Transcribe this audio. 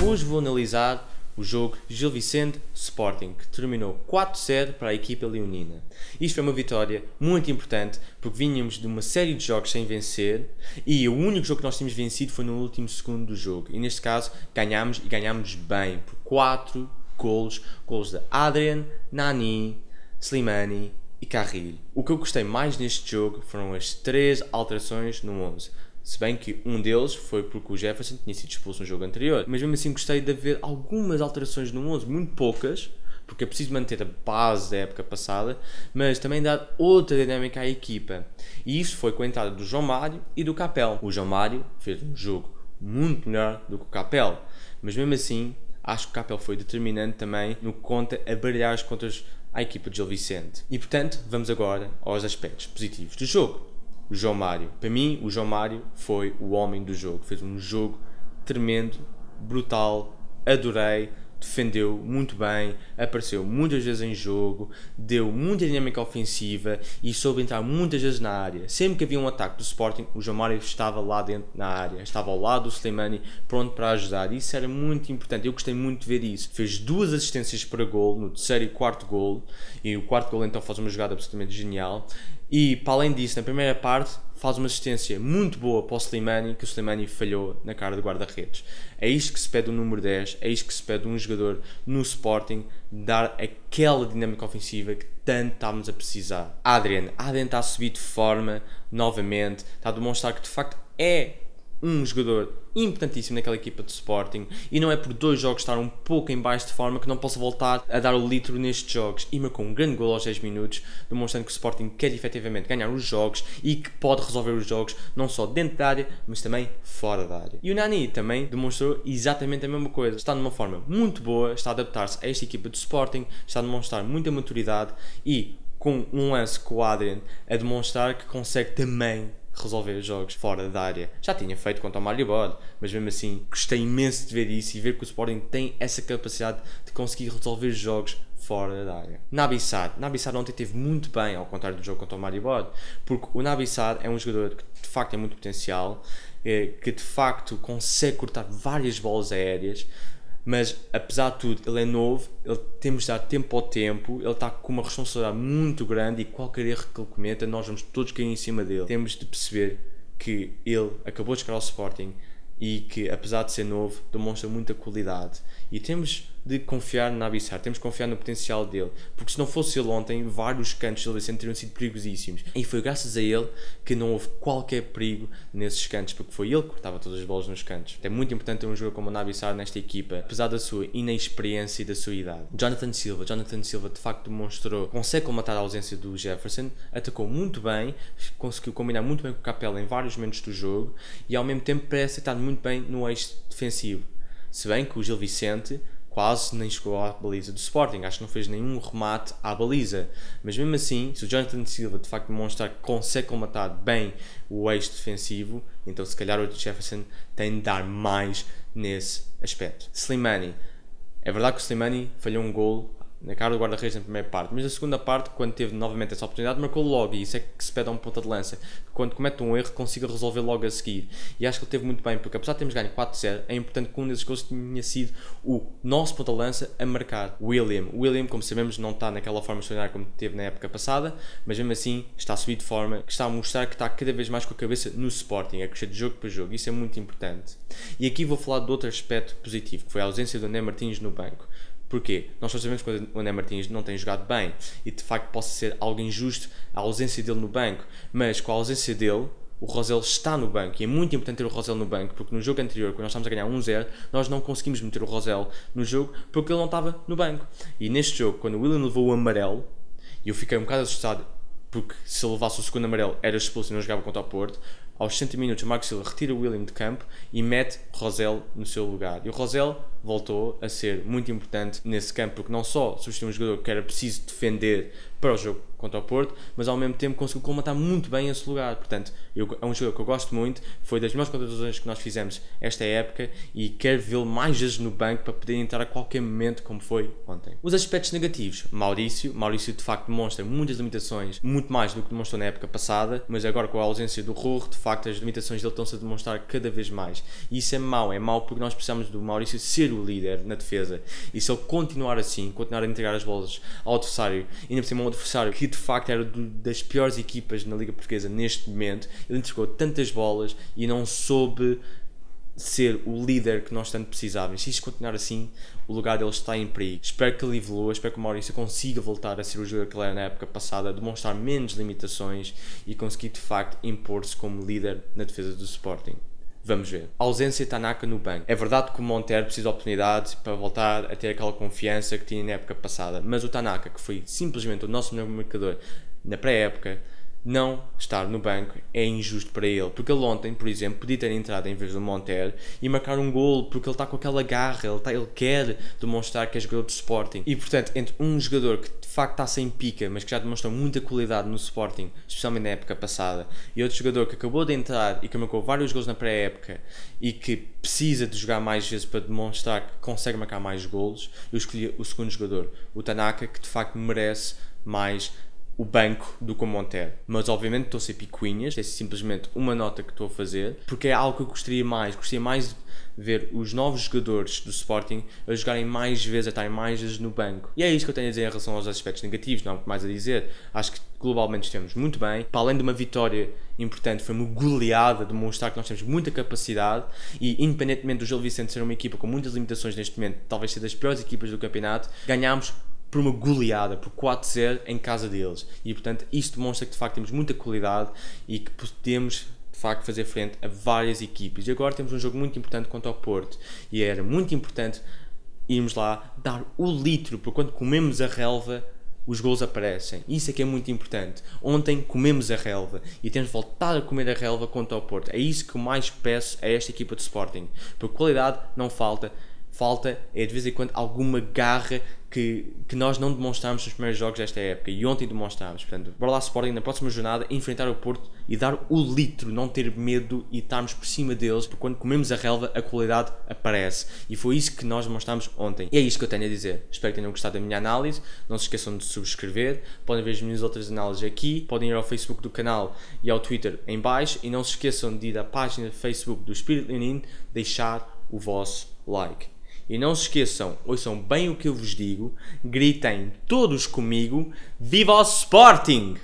Hoje vou analisar o jogo Gil Vicente Sporting, que terminou 4-0 para a equipa leonina. Isto foi uma vitória muito importante, porque vínhamos de uma série de jogos sem vencer, e o único jogo que nós tínhamos vencido foi no último segundo do jogo. E neste caso ganhámos, e ganhámos bem, por 4 golos de Adrian, Nani, Slimani e Carrilho. O que eu gostei mais neste jogo foram as 3 alterações no 11. Se bem que um deles foi porque o Jefferson tinha sido expulso no jogo anterior. Mas mesmo assim gostei de haver algumas alterações no 11, muito poucas, porque é preciso manter a base da época passada, mas também dar outra dinâmica à equipa. E isso foi com a entrada do João Mário e do Capel. O João Mário fez um jogo muito melhor do que o Capel, mas mesmo assim acho que o Capel foi determinante também no que conta a baralhar as contas à equipa de Gil Vicente. E portanto, vamos agora aos aspectos positivos do jogo. O João Mário. Para mim, o João Mário foi o homem do jogo. Fez um jogo tremendo, brutal, adorei, defendeu muito bem, apareceu muitas vezes em jogo, deu muita dinâmica ofensiva e soube entrar muitas vezes na área. Sempre que havia um ataque do Sporting, o João Mário estava lá dentro na área, estava ao lado do Slimani, pronto para ajudar. Isso era muito importante, eu gostei muito de ver isso. Fez 2 assistências para gol no terceiro e quarto gol, e o quarto gol então faz uma jogada absolutamente genial. E para além disso, na primeira parte, faz uma assistência muito boa para o Slimani, que o Slimani falhou na cara do guarda-redes. É isto que se pede do número 10, é isto que se pede de um jogador no Sporting, dar aquela dinâmica ofensiva que tanto estávamos a precisar. Adrian está a subir de forma novamente, está a demonstrar que de facto é um jogador importantíssimo naquela equipa de Sporting, e não é por 2 jogos estar um pouco em baixo de forma que não possa voltar a dar o litro nestes jogos. E marcou um grande gol aos 10 minutos, demonstrando que o Sporting quer efetivamente ganhar os jogos e que pode resolver os jogos não só dentro da área, mas também fora da área. E o Nani também demonstrou exatamente a mesma coisa. Está numa forma muito boa, está a adaptar-se a esta equipa de Sporting, está a demonstrar muita maturidade e com um lance com o Adrian a demonstrar que consegue também resolver jogos fora da área. Já tinha feito contra o Maribor, mas mesmo assim gostei imenso de ver isso e ver que o Sporting tem essa capacidade de conseguir resolver jogos fora da área. Naby Sadr ontem esteve muito bem, ao contrário do jogo contra o Maribor, porque o Naby Sadr é um jogador que de facto tem muito potencial, que de facto consegue cortar várias bolas aéreas, mas apesar de tudo ele é novo, temos de dar tempo ao tempo, ele está com uma responsabilidade muito grande e qualquer erro que ele cometa nós vamos todos cair em cima dele. Temos de perceber que ele acabou de chegar ao Sporting e que apesar de ser novo demonstra muita qualidade, e temos de confiar no Naby Sadr, temos de confiar no potencial dele, porque se não fosse ele ontem, vários cantos do Vicente teriam sido perigosíssimos, e foi graças a ele que não houve qualquer perigo nesses cantos, porque foi ele que cortava todas as bolas nos cantos. É muito importante ter um jogador como o Naby Sadr nesta equipa, apesar da sua inexperiência e da sua idade. Jonathan Silva de facto demonstrou que consegue colmatar a ausência do Jefferson, atacou muito bem, conseguiu combinar muito bem com o Capel em vários momentos do jogo, e ao mesmo tempo parece estar muito bem no eixo defensivo. Se bem que o Gil Vicente quase nem chegou à baliza do Sporting, acho que não fez nenhum remate à baliza, mas mesmo assim, se o Jonathan Silva de facto demonstrar que consegue colmatar bem o eixo defensivo, então se calhar o Jefferson tem de dar mais nesse aspecto. Slimani, é verdade que o Slimani falhou um gol na cara do guarda-redes na primeira parte, mas na segunda parte, quando teve novamente essa oportunidade, marcou logo, e isso é que se pede a um ponta de lança, que quando comete um erro consiga resolver logo a seguir, e acho que ele teve muito bem, porque apesar de termos ganho 4-0, é importante que um desses gols tenha sido o nosso ponta de lança a marcar. William, como sabemos, não está naquela forma extraordinária como teve na época passada, mas mesmo assim está a subir de forma, que está a mostrar que está cada vez mais com a cabeça no Sporting, a crescer de jogo para jogo, isso é muito importante. E aqui vou falar de outro aspecto positivo, que foi a ausência do André Martins no banco. Porquê? Nós só sabemos que o André Martins não tem jogado bem e de facto possa ser algo injusto a ausência dele no banco, mas com a ausência dele, o Rosell está no banco, e é muito importante ter o Rosell no banco, porque no jogo anterior, quando nós estávamos a ganhar 1-0, nós não conseguimos meter o Rosell no jogo porque ele não estava no banco. E neste jogo, quando o William levou o amarelo, e eu fiquei um bocado assustado, porque se ele levasse o segundo amarelo era expulso e não jogava contra o Porto, aos 60 minutos o Marco Silva retira o William de campo e mete Rosell no seu lugar. E o Rosell voltou a ser muito importante nesse campo, porque não só substituiu um jogador que era preciso defender para o jogo contra o Porto, mas ao mesmo tempo conseguiu colmatar muito bem esse lugar. Portanto, é um jogador que eu gosto muito, foi das melhores contratações que nós fizemos esta época e quero vê-lo mais vezes no banco para poder entrar a qualquer momento, como foi ontem. Os aspectos negativos: Maurício de facto demonstra muitas limitações, muito mais do que demonstrou na época passada, mas agora com a ausência do Rojo, de facto as limitações dele estão-se a demonstrar cada vez mais. E isso é mau porque nós precisamos do Maurício ser o líder na defesa, e se ele continuar assim, continuar a entregar as bolas ao adversário, e ainda por cima um adversário que de facto era das piores equipas na Liga Portuguesa neste momento, ele entregou tantas bolas e não soube ser o líder que nós tanto precisávamos. Se isto continuar assim, o lugar dele está em perigo. Espero que ele evolua, espero que o Maurício consiga voltar a ser o jogador que ele era na época passada, demonstrar menos limitações e conseguir de facto impor-se como líder na defesa do Sporting. Vamos ver. A ausência de Tanaka no banco. É verdade que o Montero precisa de oportunidade para voltar a ter aquela confiança que tinha na época passada, mas o Tanaka, que foi simplesmente o nosso melhor marcador na pré-época, não estar no banco é injusto para ele, porque ele ontem, por exemplo, podia ter entrado em vez do Montero e marcar um golo, porque ele está com aquela garra, ele quer demonstrar que é jogador do Sporting. E portanto, entre um jogador que de facto está sem pica, mas que já demonstrou muita qualidade no Sporting, especialmente na época passada, e outro jogador que acabou de entrar e que marcou vários golos na pré-época e que precisa de jogar mais vezes para demonstrar que consegue marcar mais golos, eu escolhi o segundo jogador, o Tanaka, que de facto merece mais o banco do que o Montero. Mas obviamente estou a ser picuinhas, é simplesmente uma nota que estou a fazer, porque é algo que eu gostaria mais de ver os novos jogadores do Sporting a jogarem mais vezes, a estarem mais vezes no banco. E é isto que eu tenho a dizer em relação aos aspectos negativos, não há muito mais a dizer. Acho que globalmente estamos muito bem. Para além de uma vitória importante, foi uma goleada, demonstrar que nós temos muita capacidade e, independentemente do Gil Vicente ser uma equipa com muitas limitações neste momento, talvez ser das piores equipas do campeonato, ganhámos por uma goleada, por 4-0 em casa deles. E portanto isto demonstra que de facto temos muita qualidade e que podemos de facto fazer frente a várias equipas. E agora temos um jogo muito importante contra o Porto e era muito importante irmos lá dar o litro, porque quando comemos a relva os gols aparecem. Isso é que é muito importante. Ontem comemos a relva e temos de voltar a comer a relva contra o Porto. É isso que eu mais peço a esta equipa de Sporting, porque qualidade não falta é de vez em quando alguma garra que nós não demonstramos nos primeiros jogos desta época e ontem demonstramos. Portanto, bora lá Sporting na próxima jornada enfrentar o Porto e dar o litro, não ter medo e estarmos por cima deles, porque quando comemos a relva a qualidade aparece e foi isso que nós demonstramos ontem. E é isto que eu tenho a dizer. Espero que tenham gostado da minha análise, não se esqueçam de subscrever, podem ver as minhas outras análises aqui, podem ir ao Facebook do canal e ao Twitter em baixo e não se esqueçam de ir à página do Facebook do Espírito Leonino, deixar o vosso like. E não se esqueçam, ouçam bem o que eu vos digo, gritem todos comigo, viva o Sporting!